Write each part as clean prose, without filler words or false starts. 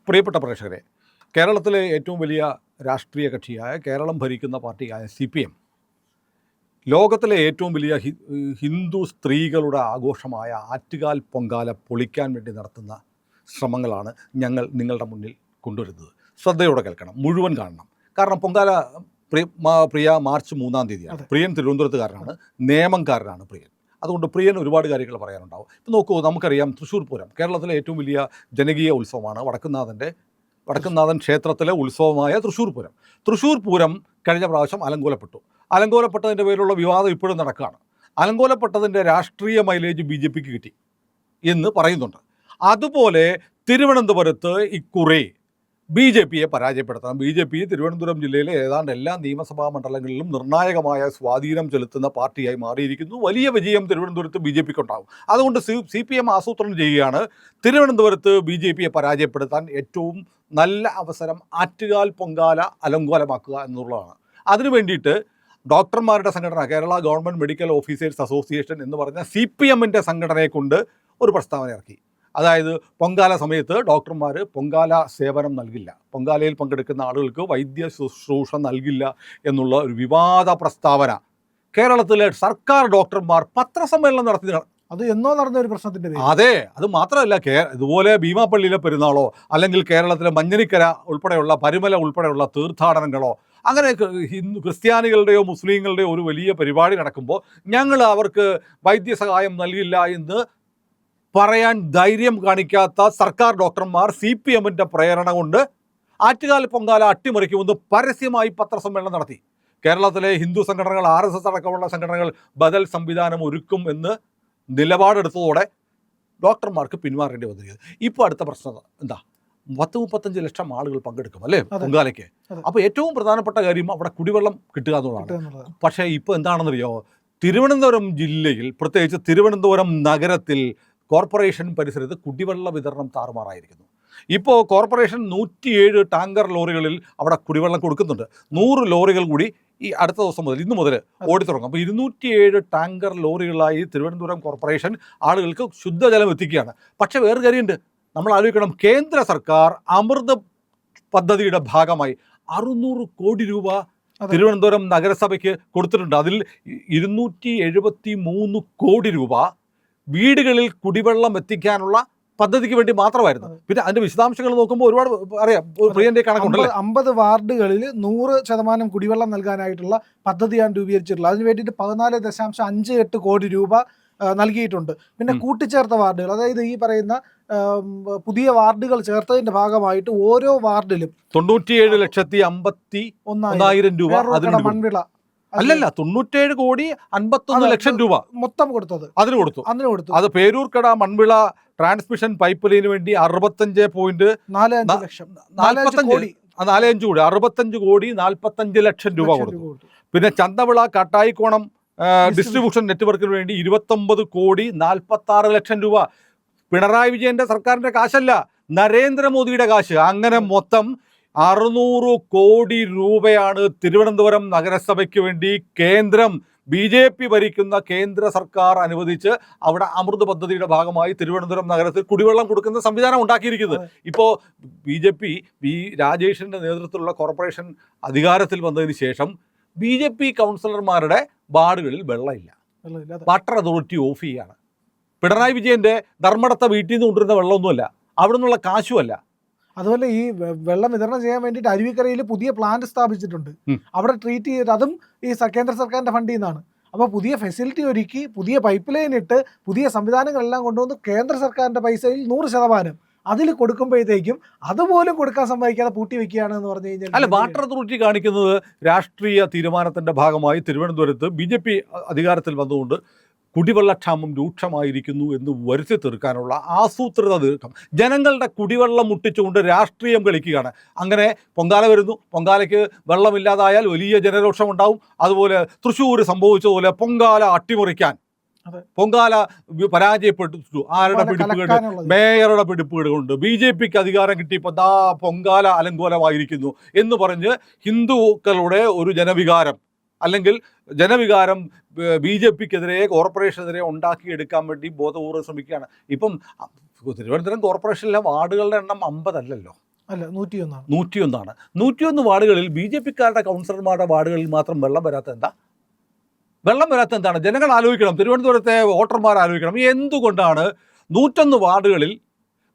പ്രിയപ്പെട്ട പ്രേക്ഷകരെ, കേരളത്തിലെ ഏറ്റവും വലിയ രാഷ്ട്രീയ കക്ഷിയായ കേരളം ഭരിക്കുന്ന പാർട്ടിയായ CPM ലോകത്തിലെ ഏറ്റവും വലിയ ഹിന്ദു സ്ത്രീകളുടെ ആഘോഷമായ ആറ്റുകാൽ പൊങ്കാല പൊളിക്കാൻ വേണ്ടി നടത്തുന്ന ശ്രമങ്ങളാണ് ഞങ്ങൾ നിങ്ങളുടെ മുന്നിൽ കൊണ്ടുവരുന്നത്. ശ്രദ്ധയോടെ കേൾക്കണം, മുഴുവൻ കാണണം. കാരണം പൊങ്കാല പ്രിയ മാർച്ച് 3-ാം തീയതിയാണ്. പ്രിയൻ തിരുവനന്തപുരത്തുകാരനാണ്, നേമംകാരനാണ് പ്രിയൻ. അതുകൊണ്ട് പ്രിയൻ ഒരുപാട് കാര്യങ്ങൾ പറയാനുണ്ടാവും. ഇപ്പം നോക്കൂ, നമുക്കറിയാം തൃശ്ശൂർ പൂരം കേരളത്തിലെ ഏറ്റവും വലിയ ജനകീയ ഉത്സവമാണ്. വടക്കുംനാഥൻ ക്ഷേത്രത്തിലെ ഉത്സവമായ തൃശ്ശൂർ പൂരം. തൃശ്ശൂർ പൂരം കഴിഞ്ഞ പ്രാവശ്യം അലങ്കോലപ്പെട്ടതിൻ്റെ പേരിലുള്ള വിവാദം ഇപ്പോഴും നടക്കുകയാണ്. അലങ്കോലപ്പെട്ടതിൻ്റെ രാഷ്ട്രീയ മൈലേജ് BJPക്ക് കിട്ടി എന്ന് പറയുന്നുണ്ട്. അതുപോലെ തിരുവനന്തപുരത്ത് ഇക്കുറി BJPയെ പരാജയപ്പെടുത്തണം. BJP തിരുവനന്തപുരം ജില്ലയിലെ ഏതാണ്ട് എല്ലാ നിയമസഭാ മണ്ഡലങ്ങളിലും നിർണായകമായ സ്വാധീനം ചെലുത്തുന്ന പാർട്ടിയായി മാറിയിരിക്കുന്നു. വലിയ വിജയം തിരുവനന്തപുരത്ത് BJPക്ക് ഉണ്ടാകും. അതുകൊണ്ട് CPM ആസൂത്രണം ചെയ്യുകയാണ് തിരുവനന്തപുരത്ത് BJPയെ പരാജയപ്പെടുത്താൻ ഏറ്റവും നല്ല അവസരം ആറ്റുകാൽ പൊങ്കാല അലങ്കോലമാക്കുക എന്നുള്ളതാണ്. അതിനു വേണ്ടിയിട്ട് ഡോക്ടർമാരുടെ സംഘടന, Kerala government medical officers association എന്ന് പറഞ്ഞ CPMൻ്റെ സംഘടനയെ കൊണ്ട് ഒരു പ്രസ്താവന ഇറക്കി. അതായത് പൊങ്കാല സമയത്ത് ഡോക്ടർമാർ പൊങ്കാല സേവനം നൽകില്ല, പൊങ്കാലയിൽ പങ്കെടുക്കുന്ന ആളുകൾക്ക് വൈദ്യ ശുശ്രൂഷ നൽകില്ല എന്നുള്ള ഒരു വിവാദ പ്രസ്താവന കേരളത്തിലെ സർക്കാർ ഡോക്ടർമാർ പത്രസമ്മേളനം നടത്തി. അത് എന്നോ നടന്ന ഒരു പ്രശ്നത്തിൻ്റെ. അതെ, അത് മാത്രമല്ല, ഇതുപോലെ ഭീമാപ്പള്ളിയിലെ പെരുന്നാളോ അല്ലെങ്കിൽ കേരളത്തിലെ മഞ്ഞനിക്കര ഉൾപ്പെടെയുള്ള പരുമല ഉൾപ്പെടെയുള്ള തീർത്ഥാടനങ്ങളോ അങ്ങനെ ക്രിസ്ത്യാനികളുടെയോ മുസ്ലിങ്ങളുടെയോ ഒരു വലിയ പരിപാടി നടക്കുമ്പോൾ ഞങ്ങൾ അവർക്ക് വൈദ്യസഹായം നൽകില്ല എന്ന് പറയാൻ ധൈര്യം കാണിക്കാത്ത സർക്കാർ ഡോക്ടർമാർ CPMൻ്റെ പ്രേരണ കൊണ്ട് ആറ്റുകാൽ പൊങ്കാല അട്ടിമറിക്കുമെന്ന് പരസ്യമായി പത്രസമ്മേളനം നടത്തി. കേരളത്തിലെ ഹിന്ദു സംഘടനകൾ, RSS അടക്കമുള്ള സംഘടനകൾ ബദൽ സംവിധാനം ഒരുക്കും എന്ന് നിലപാടെടുത്തതോടെ ഡോക്ടർമാർക്ക് പിന്മാറേണ്ടി വന്നിരിക്കുന്നത്. ഇപ്പോൾ അടുത്ത പ്രശ്നം എന്താ? 30-35 ലക്ഷം ആളുകൾ പങ്കെടുക്കും അല്ലേ പൊങ്കാലയ്ക്ക്. അപ്പോൾ ഏറ്റവും പ്രധാനപ്പെട്ട കാര്യം അവിടെ കുടിവെള്ളം കിട്ടുക എന്നുള്ളതാണ്. പക്ഷേ ഇപ്പോൾ എന്താണെന്നറിയോ, തിരുവനന്തപുരം ജില്ലയിൽ, പ്രത്യേകിച്ച് തിരുവനന്തപുരം നഗരത്തിൽ കോർപ്പറേഷൻ പരിസരത്ത് കുടിവെള്ള വിതരണം താറുമാറായിരിക്കുന്നു. ഇപ്പോൾ കോർപ്പറേഷൻ 107 ടാങ്കർ ലോറികളിൽ അവിടെ കുടിവെള്ളം കൊടുക്കുന്നുണ്ട്. 100 ലോറികൾ കൂടി ഈ അടുത്ത ദിവസം മുതൽ, ഇന്ന് മുതൽ ഓടിത്തുടങ്ങും. അപ്പോൾ 207 ടാങ്കർ ലോറികളായി തിരുവനന്തപുരം കോർപ്പറേഷൻ ആളുകൾക്ക് ശുദ്ധജലം എത്തിക്കുകയാണ്. പക്ഷേ വേറെ കാര്യമുണ്ട്, നമ്മൾ ആലോചിക്കണം. കേന്ദ്ര സർക്കാർ അമൃത് പദ്ധതിയുടെ ഭാഗമായി 600 കോടി രൂപ തിരുവനന്തപുരം നഗരസഭയ്ക്ക് കൊടുത്തിട്ടുണ്ട്. അതിൽ 273 കോടി രൂപ വീടുകളിൽ കുടിവെള്ളം എത്തിക്കാനുള്ള പദ്ധതിക്ക് വേണ്ടി മാത്രമായിരുന്നു. പിന്നെ അതിന്റെ വിശദാംശങ്ങൾ നോക്കുമ്പോൾ ഒരുപാട് അറിയാം. പ്രിയന്റെ കണക്കുണ്ടല്ലോ, 50 വാർഡുകളിൽ 100% കുടിവെള്ളം നൽകാനായിട്ടുള്ള പദ്ധതിയാണ് രൂപീകരിച്ചിട്ടുള്ളത്. അതിന് വേണ്ടിയിട്ട് 14.58 കോടി രൂപ നൽകിയിട്ടുണ്ട്. പിന്നെ കൂട്ടിച്ചേർത്ത വാർഡുകൾ, അതായത് ഈ പറയുന്ന പുതിയ വാർഡുകൾ ചേർത്തതിന്റെ ഭാഗമായിട്ട് ഓരോ വാർഡിലും 97,51,000 രൂപ മൺവിള അല്ലല്ല 97 കോടി 51 ലക്ഷം രൂപ മൊത്തം കൊടുത്തത് അതിന് കൊടുത്തു. അത് Peroorkada Manvila transmission pipe line വേണ്ടി 65 ലക്ഷം രൂപ കൊടുത്തു. പിന്നെ ചന്തവിള കാട്ടായിക്കോണം ഡിസ്ട്രിബ്യൂഷൻ നെറ്റ്വർക്കിന് വേണ്ടി 29 കോടി 46 ലക്ഷം രൂപ. പിണറായി വിജയന്റെ സർക്കാരിന്റെ കാശല്ല, നരേന്ദ്രമോദിയുടെ കാശ്. അങ്ങനെ മൊത്തം 600 കോടി രൂപയാണ് തിരുവനന്തപുരം നഗരസഭയ്ക്ക് വേണ്ടി കേന്ദ്രം, BJP ഭരിക്കുന്ന കേന്ദ്ര സർക്കാർ അനുവദിച്ച് അവിടെ അമൃത് പദ്ധതിയുടെ ഭാഗമായി തിരുവനന്തപുരം നഗരത്തിൽ കുടിവെള്ളം കൊടുക്കുന്ന സംവിധാനം ഉണ്ടാക്കിയിരിക്കുന്നത്. ഇപ്പോൾ BJP രാജേഷിൻ്റെ നേതൃത്വത്തിലുള്ള കോർപ്പറേഷൻ അധികാരത്തിൽ വന്നതിന് ശേഷം BJP കൗൺസിലർമാരുടെ വാർഡുകളിൽ വെള്ളമില്ല. വാട്ടർ അതോറിറ്റി ഓഫ് ചെയ്യാണ്. പിണറായി വിജയൻ്റെ ധർമ്മടത്തെ വീട്ടിൽ നിന്ന് കൊണ്ടുവരുന്ന വെള്ളമൊന്നുമല്ല, അവിടെ നിന്നുള്ള കാശുമല്ല. അതുപോലെ ഈ വെള്ളം വിതരണം ചെയ്യാൻ വേണ്ടിയിട്ട് അരുവിക്കരയിൽ പുതിയ പ്ലാന്റ് സ്ഥാപിച്ചിട്ടുണ്ട്. അവിടെ ട്രീറ്റ് ചെയ്തിട്ട് അതും ഈ കേന്ദ്ര സർക്കാരിൻ്റെ ഫണ്ടിൽ നിന്നാണ്. അപ്പോൾ പുതിയ ഫെസിലിറ്റി ഒരുക്കി, പുതിയ പൈപ്പ് ലൈൻ ഇട്ട്, പുതിയ സംവിധാനങ്ങളെല്ലാം കൊണ്ടുവന്ന് കേന്ദ്ര സർക്കാരിൻ്റെ പൈസയിൽ 100% അതിൽ കൊടുക്കുമ്പോഴത്തേക്കും അതുപോലും കൊടുക്കാൻ സമ്മതിക്കാതെ പൂട്ടി വെക്കുകയാണെന്ന് പറഞ്ഞു കഴിഞ്ഞാൽ. അല്ല, വാട്ടർ അതോറിറ്റി കാണിക്കുന്നത് രാഷ്ട്രീയ തീരുമാനത്തിൻ്റെ ഭാഗമായി തിരുവനന്തപുരത്ത് BJP അധികാരത്തിൽ വന്നുകൊണ്ട് കുടിവെള്ളക്ഷാമം രൂക്ഷമായിരിക്കുന്നു എന്ന് വരുത്തി തീർക്കാനുള്ള ആസൂത്രിത നീക്കം, ജനങ്ങളുടെ കുടിവെള്ളം മുട്ടിച്ചുകൊണ്ട് രാഷ്ട്രീയം കളിക്കുകയാണ്. അങ്ങനെ പൊങ്കാല വരുന്നു, പൊങ്കാലയ്ക്ക് വെള്ളമില്ലാതായാൽ വലിയ ജനരോഷം ഉണ്ടാവും. അതുപോലെ തൃശ്ശൂർ സംഭവിച്ചതുപോലെ പൊങ്കാല അട്ടിമറിക്കാൻ പൊങ്കാല പരാജയപ്പെട്ടു. ആരുടെ പിടിപ്പുകേട്? മേയറുടെ പിടിപ്പുകേട് കൊണ്ട് BJPക്ക് അധികാരം കിട്ടിയപ്പോൾ പൊങ്കാല അലങ്കോലമായിരിക്കുന്നു എന്ന് പറഞ്ഞ് ഹിന്ദുക്കളുടെ ഒരു ജനവികാരം അല്ലെങ്കിൽ ജനവികാരം BJPക്കെതിരെ, കോർപ്പറേഷനെതിരെ ഉണ്ടാക്കിയെടുക്കാൻ വേണ്ടി ബോധപൂർവ്വം ശ്രമിക്കുകയാണ്. ഇപ്പം തിരുവനന്തപുരം കോർപ്പറേഷനിലെ വാർഡുകളുടെ എണ്ണം 50 അല്ലല്ലോ, അല്ല 101 101 വാർഡുകളിൽ BJP-ക്കാരുടെ കൗൺസിലർമാരുടെ വാർഡുകളിൽ മാത്രം വെള്ളം വരാത്ത എന്താണ്? ജനങ്ങൾ ആലോചിക്കണം, തിരുവനന്തപുരത്തെ വോട്ടർമാർ ആലോചിക്കണം, എന്തുകൊണ്ടാണ് 101 വാർഡുകളിൽ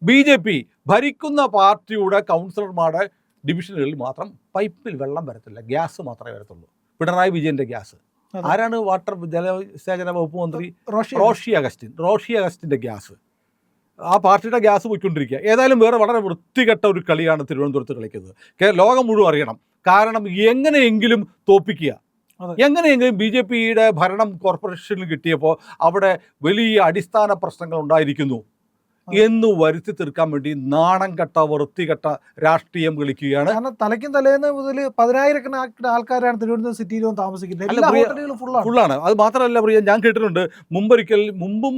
BJP ഭരിക്കുന്ന പാർട്ടിയുടെ കൗൺസിലർമാരുടെ ഡിവിഷനുകളിൽ മാത്രം പൈപ്പിൽ വെള്ളം വരത്തില്ല, ഗ്യാസ് മാത്രമേ വരത്തുള്ളൂ? പിണറായി വിജയൻ്റെ ഗ്യാസ്. ആരാണ് വാട്ടർ ജലസേചന വകുപ്പ് മന്ത്രി? റോഷി അഗസ്റ്റിൻ്റെ ഗ്യാസ്. ആ പാർട്ടിയുടെ ഗ്യാസ് പോയിക്കൊണ്ടിരിക്കുക. ഏതായാലും വേറെ വളരെ വൃത്തികെട്ട ഒരു കളിയാണ് തിരുവനന്തപുരത്ത് കളിക്കുന്നത്. ലോകം മുഴുവൻ അറിയണം. കാരണം എങ്ങനെയെങ്കിലും തോൽപ്പിക്കുക, എങ്ങനെയെങ്കിലും BJP-യുടെ ഭരണം കോർപ്പറേഷനിൽ കിട്ടിയപ്പോൾ അവിടെ വലിയ അടിസ്ഥാന പ്രശ്നങ്ങൾ ഉണ്ടായിരിക്കുന്നു എന്ന് വരുത്തി തീർക്കാൻ വേണ്ടി നാണം കെട്ട വൃത്തികെട്ട രാഷ്ട്രീയം കളിക്കുകയാണ്. കാരണം തലയ്ക്കും തലേന്ന് മുതൽ 10,000 ആൾക്കാരാണ് തിരുവനന്തപുരം സിറ്റിയിലും താമസിക്കുന്നത്. എല്ലാ ഹോട്ടലുകളും ഫുള്ളാണ്. അത് മാത്രമല്ല പ്രിയ, ഞാൻ കേട്ടിട്ടുണ്ട് മുമ്പും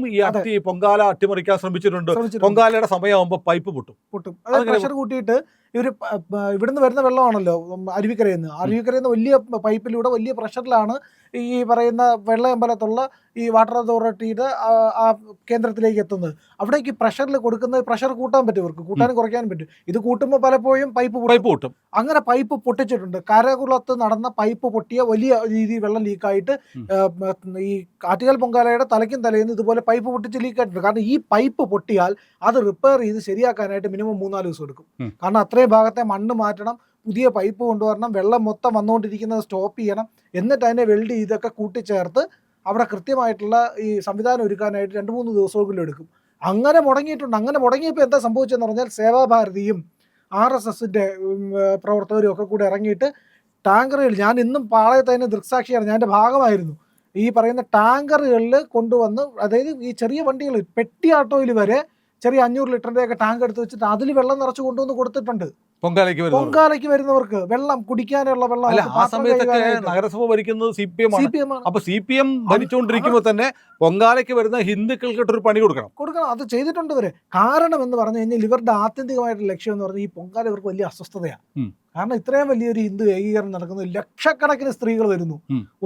ഈ പൊങ്കാല അട്ടിമറിക്കാൻ ശ്രമിച്ചിട്ടുണ്ട്. പൊങ്കാലയുടെ സമയമാകുമ്പോൾ പൈപ്പ് പൊട്ടും. അത് പ്രഷർ കൂട്ടിയിട്ട് ഇവർ ഇവിടുന്ന് വരുന്ന വെള്ളമാണല്ലോ അരുവിക്കരയിൽ നിന്ന് വലിയ പൈപ്പിലൂടെ വലിയ പ്രഷറിലാണ് ഈ പറയുന്ന വെള്ളയമ്പലത്തുള്ള ഈ വാട്ടർ അതോറിറ്റിയുടെ ആ കേന്ദ്രത്തിലേക്ക് എത്തുന്നത്. അവിടേക്ക് പ്രഷറിൽ കൊടുക്കുന്നത് പ്രഷർ കൂട്ടാൻ പറ്റും, ഇവർക്ക് കൂട്ടാനും കുറയ്ക്കാനും പറ്റും. ഇത് കൂട്ടുമ്പോൾ പലപ്പോഴും പൈപ്പ് പൊട്ടും. അങ്ങനെ പൈപ്പ് പൊട്ടിച്ചിട്ടുണ്ട്. കരകുളത്ത് നടന്ന പൈപ്പ് പൊട്ടിയ വലിയ രീതിയിൽ വെള്ളം ലീക്കായിട്ട് ഈ ആറ്റുകാൽ പൊങ്കാലയുടെ തലയ്ക്കും തലേന്ന് ഇതുപോലെ പൈപ്പ് പൊട്ടിച്ച് ലീക്കായിട്ടുണ്ട്. കാരണം ഈ പൈപ്പ് പൊട്ടിയാൽ അത് റിപ്പയർ ചെയ്ത് ശരിയാക്കാനായിട്ട് മിനിമം 3-4 ദിവസം എടുക്കും. കാരണം അത്രയും ഭാഗത്തെ മണ്ണ് മാറ്റണം, പുതിയ പൈപ്പ് കൊണ്ടുവരണം, വെള്ളം മൊത്തം വന്നുകൊണ്ടിരിക്കുന്നത് സ്റ്റോപ്പ് ചെയ്യണം, എന്നിട്ട് അതിനെ വെൽഡ് ചെയ്തൊക്കെ കൂട്ടിച്ചേർത്ത് അവിടെ കൃത്യമായിട്ടുള്ള ഈ സംവിധാനം ഒരുക്കാനായിട്ട് 2-3 ദിവസമെങ്കിലും എടുക്കും. അങ്ങനെ മുടങ്ങിയിട്ടുണ്ട്. അങ്ങനെ മുടങ്ങിയപ്പോൾ എന്താ സംഭവിച്ചതെന്ന് പറഞ്ഞാൽ സേവാഭാരതിയും RSSൻ്റെ പ്രവർത്തകരും ഒക്കെ കൂടെ ഇറങ്ങിയിട്ട് ടാങ്കറുകൾ, ഞാൻ ഇന്നും പാളയത്തതിന് ദൃക്സാക്ഷിയാണ്, ഞാൻ എൻ്റെ ഭാഗമായിരുന്നു, ഈ പറയുന്ന ടാങ്കറുകളിൽ കൊണ്ടുവന്ന്, അതായത് ഈ ചെറിയ വണ്ടികൾ പെട്ടി ആട്ടോയിൽ വരെ ചെറിയ 500 ലിറ്ററിൻ്റെയൊക്കെ ടാങ്ക് എടുത്ത് വെച്ചിട്ട് അതിൽ വെള്ളം നിറച്ച് കൊണ്ടുവന്ന് കൊടുത്തിട്ടുണ്ട് പൊങ്കാലയ്ക്ക് വരുന്നവർക്ക് വെള്ളം കുടിക്കാനുള്ള വെള്ളം. ആ സമയത്തൊക്കെ നഗരസഭ ഭരിക്കുന്നത് CPM ആണ്. അപ്പൊ CPM ഭരിച്ചുകൊണ്ടിരിക്കുമ്പോൾ തന്നെ പൊങ്കാലയ്ക്ക് വരുന്ന ഹിന്ദുക്കൾക്കിട്ടൊരു പണി കൊടുക്കണം. അത് ചെയ്തിട്ടുണ്ട് ഇവര്. കാരണം എന്ന് പറഞ്ഞു കഴിഞ്ഞാൽ ഇവരുടെ ആത്യന്തികമായിട്ടുള്ള ലക്ഷ്യം എന്ന് പറഞ്ഞാൽ ഈ പൊങ്കാല ഇവർക്ക് വലിയ അസ്വസ്ഥതയാണ്. കാരണം ഇത്രയും വലിയൊരു ഹിന്ദു ഏകീകരണം നടക്കുന്നത്, ലക്ഷക്കണക്കിന് സ്ത്രീകൾ വരുന്നു,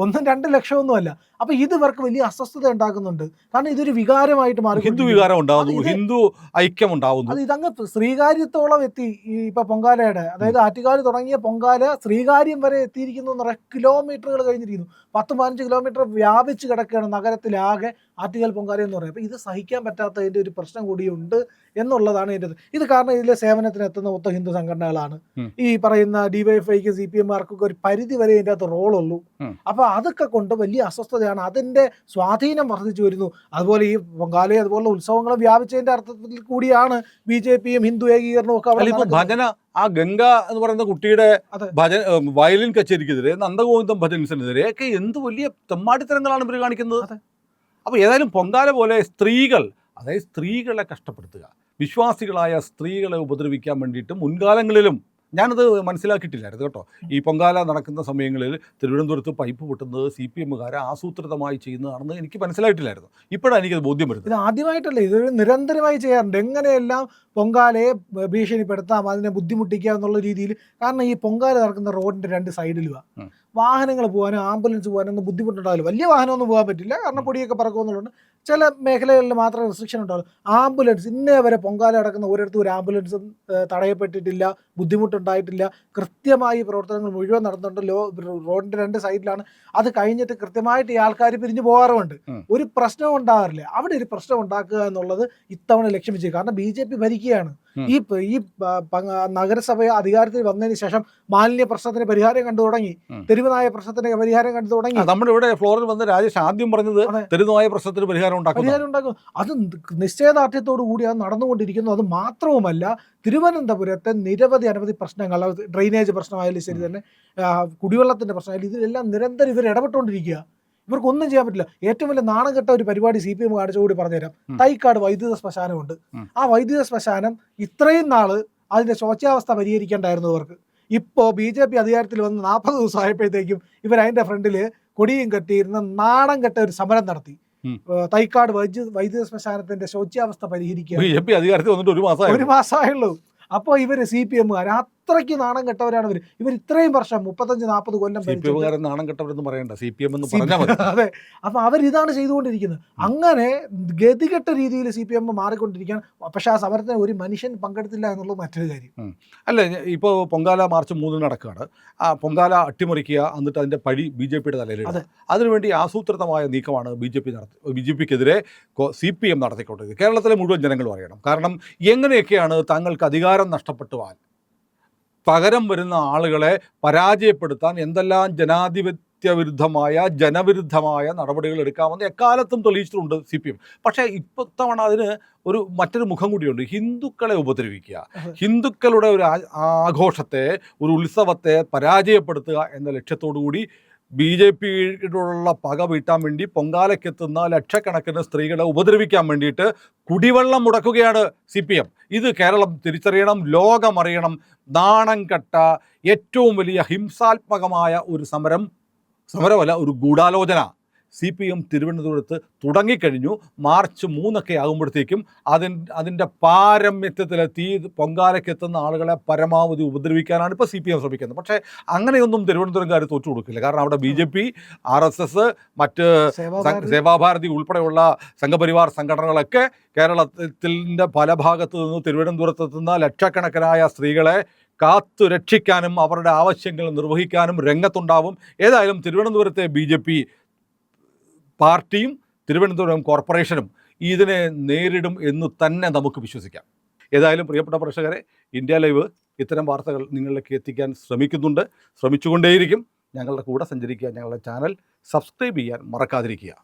1-2 ലക്ഷമൊന്നുമല്ല. അപ്പൊ ഇത് ഇവർക്ക് വലിയ അസ്വസ്ഥത ഉണ്ടാക്കുന്നുണ്ട്. കാരണം ഇതൊരു വികാരമായിട്ട് മാറി, ഹിന്ദു വികാരം ഉണ്ടാകുന്നു, ഹിന്ദു ഐക്യം ഉണ്ടാകുന്നു. അത് ഇതങ്ങ് ശ്രീകാര്യത്തോളം എത്തി. ഈ ഇപ്പൊ പൊങ്കാലയുടെ, അതായത് ആറ്റുകാൽ തുടങ്ങിയ പൊങ്കാല ശ്രീകാര്യം വരെ എത്തിയിരിക്കുന്നു എന്ന് പറയാം. കിലോമീറ്ററുകൾ കഴിഞ്ഞിരിക്കുന്നു. 10-15 കിലോമീറ്റർ വ്യാപിച്ച് കിടക്കുകയാണ് നഗരത്തിലാകെ ആറ്റുകാൽ പൊങ്കാല എന്ന് പറയുന്നത്. അപ്പോൾ ഇത് സഹിക്കാൻ പറ്റാത്തതിൻ്റെ ഒരു പ്രശ്നം കൂടിയുണ്ട് എന്നുള്ളതാണ് ഇതിൻ്റെ. ഇത് കാരണം ഇതിലെ സേവനത്തിന് എത്തുന്ന മൊത്തം ഹിന്ദു സംഘടനകളാണ്. ഈ പറയുന്ന DYFIക്കും CPM-മാർക്കൊക്കെ ഒരു പരിധി വരെ ഇതിൻ്റെ അകത്ത് റോളുള്ളൂ. അപ്പോൾ അതൊക്കെ കൊണ്ട് വലിയ അസ്വസ്ഥതയാണ്, അതിൻ്റെ സ്വാധീനം വർദ്ധിച്ചു വരുന്നു. അതുപോലെ ഈ പൊങ്കാലയും അതുപോലെ ഉത്സവങ്ങളും വ്യാപിച്ചതിൻ്റെ അർത്ഥത്തിൽ കൂടിയാണ് BJPയും ഹിന്ദു ഏകീകരണവും ഒക്കെ ഭജന. ആ ഗംഗ എന്ന് പറയുന്ന കുട്ടിയുടെ വയലിൻ കച്ചേരിക്കെതിരെ, നന്ദഗോവിന്ദം ഭജൻസിനെതിരെ ഒക്കെ എന്ത് വലിയ തെമ്മാടിത്തരങ്ങളാണ് ഇവർ കാണിക്കുന്നത്. അപ്പോൾ ഏതായാലും പൊങ്കാല പോലെ സ്ത്രീകൾ, അതായത് സ്ത്രീകളെ കഷ്ടപ്പെടുത്തുക, വിശ്വാസികളായ സ്ത്രീകളെ ഉപദ്രവിക്കാൻ വേണ്ടിയിട്ട് മുൻകാലങ്ങളിലും ഞാനത് മനസ്സിലാക്കിയിട്ടില്ലായിരുന്നു കേട്ടോ. ഈ പൊങ്കാല നടക്കുന്ന സമയങ്ങളിൽ തിരുവനന്തപുരത്ത് പൈപ്പ് പൊട്ടുന്നത് CPM-കാരെ ആസൂത്രിതമായി ചെയ്യുന്നതാണെന്ന് എനിക്ക് മനസ്സിലായിട്ടില്ലായിരുന്നു. ഇപ്പോഴാണ് എനിക്കത് ബോധ്യം വരുന്നത്. ഇത് ആദ്യമായിട്ടല്ലേ, ഇത് നിരന്തരമായി ചെയ്യാറുണ്ട്. എങ്ങനെയെല്ലാം പൊങ്കാലയെ ഭീഷണിപ്പെടുത്താം, അതിനെ ബുദ്ധിമുട്ടിക്കുക എന്നുള്ള രീതിയിൽ. കാരണം ഈ പൊങ്കാല നടക്കുന്ന റോഡിൻ്റെ 2 സൈഡിലുമാണ് വാഹനങ്ങൾ പോകാനും ആംബുലൻസ് പോകാനൊന്നും ബുദ്ധിമുട്ടുണ്ടാവില്ല. വലിയ വാഹനമൊന്നും പോകാൻ പറ്റില്ല, കാരണം പൊടിയൊക്കെ പറക്കുമെന്നുള്ളതുകൊണ്ട് ചില മേഖലകളിൽ മാത്രമേ റെസ്ട്രിക്ഷൻ ഉണ്ടാവുള്ളൂ. ആംബുലൻസ് ഇന്നേ വരെ പൊങ്കാല നടക്കുന്ന ഒരിടത്തും ഒരു ആംബുലൻസും തടയപ്പെട്ടിട്ടില്ല, ബുദ്ധിമുട്ടുണ്ടായിട്ടില്ല. കൃത്യമായി പ്രവർത്തനങ്ങൾ മുഴുവൻ നടന്നുണ്ട്. റോഡിൻ്റെ 2 സൈഡിലാണ്. അത് കഴിഞ്ഞിട്ട് കൃത്യമായിട്ട് ഈ ആൾക്കാർ പിരിഞ്ഞു പോകാറുമുണ്ട്. ഒരു പ്രശ്നം ഉണ്ടാകാറില്ല. അവിടെ ഒരു പ്രശ്നം ഉണ്ടാക്കുക എന്നുള്ളത് ഇത്തവണ ലക്ഷ്യം വെച്ചു. കാരണം BJP ഭരിക്കുകയാണ്. ഈ നഗരസഭ അധികാരത്തിൽ വന്നതിന് ശേഷം മാലിന്യ പ്രശ്നത്തിന് പരിഹാരം കണ്ടു തുടങ്ങി, തെരുവുനായ പ്രശ്നത്തിന് പരിഹാരം കണ്ടു തുടങ്ങി. നമ്മുടെ ഇവിടെ ഫ്ലോറിൽ വന്ന് രാജേഷ് ആദ്യം പറഞ്ഞത് തെരുവുനായ പ്രശ്നത്തിന് പരിഹാരം ഉണ്ടാക്കും. അത് നിശ്ചയദാർഢ്യത്തോടു കൂടി അത് നടന്നുകൊണ്ടിരിക്കുന്നു. അത് മാത്രവുമല്ല, തിരുവനന്തപുരത്തെ അനവധി പ്രശ്നങ്ങൾ, ഡ്രെയിനേജ് പ്രശ്നമായാലും ശരി തന്നെ, കുടിവെള്ളത്തിന്റെ പ്രശ്നമായാലും, ഇതിലെല്ലാം നിരന്തരം ഇവർ ഇടപെട്ടുകൊണ്ടിരിക്കുക. ഇവർക്കൊന്നും ചെയ്യാൻ പറ്റില്ല. ഏറ്റവും വലിയ നാണം കെട്ട ഒരു പരിപാടി CPM കാണിച്ചുകൂടി പറഞ്ഞുതരാം. തൈക്കാട് വൈദ്യുത ശ്മശാനമുണ്ട്. ആ വൈദ്യുത ശ്മശാനം ഇത്രയും നാള് അതിന്റെ ശോച്യാവസ്ഥ പരിഹരിക്കേണ്ടായിരുന്നു അവർക്ക്. ഇപ്പോൾ BJP അധികാരത്തിൽ വന്ന് 40 ദിവസം ആയപ്പോഴത്തേക്കും ഇവർ അതിന്റെ ഫ്രണ്ടിൽ കൊടിയും കെട്ടിയിരുന്ന നാണം കെട്ട ഒരു സമരം നടത്തി. തൈക്കാട് വൈദ്യുത ശ്മശാനത്തിന്റെ ശോച്യാവസ്ഥ പരിഹരിക്കുക. അധികാരത്തിൽ വന്നിട്ട് 1 മാസമായുള്ളൂ. അപ്പോൾ ഇവര് CPM-കാർ അത്രയ്ക്ക് നാണം കെട്ടവരാണ് ഇവർ ഇത്രയും വർഷം 35-40 കൊല്ലം CPM നാണം കെട്ടവരെന്ന് പറയണ്ട, CPM എന്ന് പറഞ്ഞാൽ മതി. അതെ, അപ്പൊ അവരിതാണ് ചെയ്തുകൊണ്ടിരിക്കുന്നത്. അങ്ങനെ ഗതികെട്ട രീതിയിൽ CPM മാറിക്കൊണ്ടിരിക്കുകയാണ്. പക്ഷെ ആ സമരത്തിന് ഒരു മനുഷ്യൻ പങ്കെടുത്തില്ല എന്നുള്ളത് മറ്റൊരു കാര്യം. അല്ല, ഇപ്പോൾ പൊങ്കാല മാർച്ച് 3 നടക്കുകയാണ്. ആ പൊങ്കാല അട്ടിമറിക്കുക, എന്നിട്ട് അതിൻ്റെ പഴി BJPയുടെ തലയിലിടുക. അതിനുവേണ്ടി ആസൂത്രിതമായ നീക്കമാണ് BJPക്കെതിരെ CPM നടത്തിക്കൊണ്ടിരിക്കുന്നത്. കേരളത്തിലെ മുഴുവൻ ജനങ്ങളും അറിയണം. കാരണം എങ്ങനെയൊക്കെയാണ് തങ്ങൾക്ക് അധികാരം നഷ്ടപ്പെട്ടുവാൻ പകരം വരുന്ന ആളുകളെ പരാജയപ്പെടുത്താൻ എന്തെല്ലാം ജനാധിപത്യവിരുദ്ധമായ ജനവിരുദ്ധമായ നടപടികൾ എടുക്കാമെന്ന് എക്കാലത്തും തെളിയിച്ചിട്ടുണ്ട് CPM. പക്ഷേ ഇത്തവണ അതിന് മറ്റൊരു മുഖം കൂടിയുണ്ട്. ഹിന്ദുക്കളെ ഉപദ്രവിക്കുക, ഹിന്ദുക്കളുടെ ഒരു ആഘോഷത്തെ, ഒരു ഉത്സവത്തെ പരാജയപ്പെടുത്തുക എന്ന ലക്ഷ്യത്തോടു കൂടി BJPയോടുള്ള പക വീട്ടാൻ വേണ്ടി പൊങ്കാലയ്ക്കെത്തുന്ന ലക്ഷക്കണക്കിന് സ്ത്രീകളെ ഉപദ്രവിക്കാൻ വേണ്ടിയിട്ട് കുടിവെള്ളം മുടക്കുകയാണ് CPM. ഇത് കേരളം തിരിച്ചറിയണം, ലോകമറിയണം. നാണം കെട്ട ഏറ്റവും വലിയ ഹിംസാത്മകമായ ഒരു സമരമല്ല, ഒരു ഗൂഢാലോചന CPM തിരുവനന്തപുരത്ത് തുടങ്ങിക്കഴിഞ്ഞു. മാർച്ച് 3 ആകുമ്പോഴത്തേക്കും അതിൻ്റെ പാരമ്യത്വത്തിലെത്തി പൊങ്കാലയ്ക്കെത്തുന്ന ആളുകളെ പരമാവധി ഉപദ്രവിക്കാനാണ് ഇപ്പോൾ CPM ശ്രമിക്കുന്നത്. പക്ഷേ അങ്ങനെയൊന്നും തിരുവനന്തപുരംകാർ തോറ്റു കൊടുക്കില്ല. കാരണം അവിടെ BJP, RSS, മറ്റ് സേവാഭാരതി ഉൾപ്പെടെയുള്ള സംഘപരിവാർ സംഘടനകളൊക്കെ കേരളത്തിൻ്റെ പല ഭാഗത്തു നിന്ന് തിരുവനന്തപുരത്തെത്തുന്ന ലക്ഷക്കണക്കിനായ സ്ത്രീകളെ കാത്തു രക്ഷിക്കാനും അവരുടെ ആവശ്യങ്ങൾ നിർവഹിക്കാനും രംഗത്തുണ്ടാവും. ഏതായാലും തിരുവനന്തപുരത്തെ BJP പാർട്ടിയും തിരുവനന്തപുരം കോർപ്പറേഷനും ഇതിനെ നേരിടും എന്ന് തന്നെ നമുക്ക് വിശ്വസിക്കാം. ഏതായാലും പ്രിയപ്പെട്ട പ്രേക്ഷകരെ, ഇന്ത്യ ലൈവ് ഇത്തരം വാർത്തകൾ നിങ്ങളിലേക്ക് എത്തിക്കാൻ ശ്രമിച്ചുകൊണ്ടേയിരിക്കും. ഞങ്ങളുടെ കൂടെ സഞ്ചരിക്കുക, ഞങ്ങളുടെ ചാനൽ സബ്സ്ക്രൈബ് ചെയ്യാൻ മറക്കാതിരിക്കുക.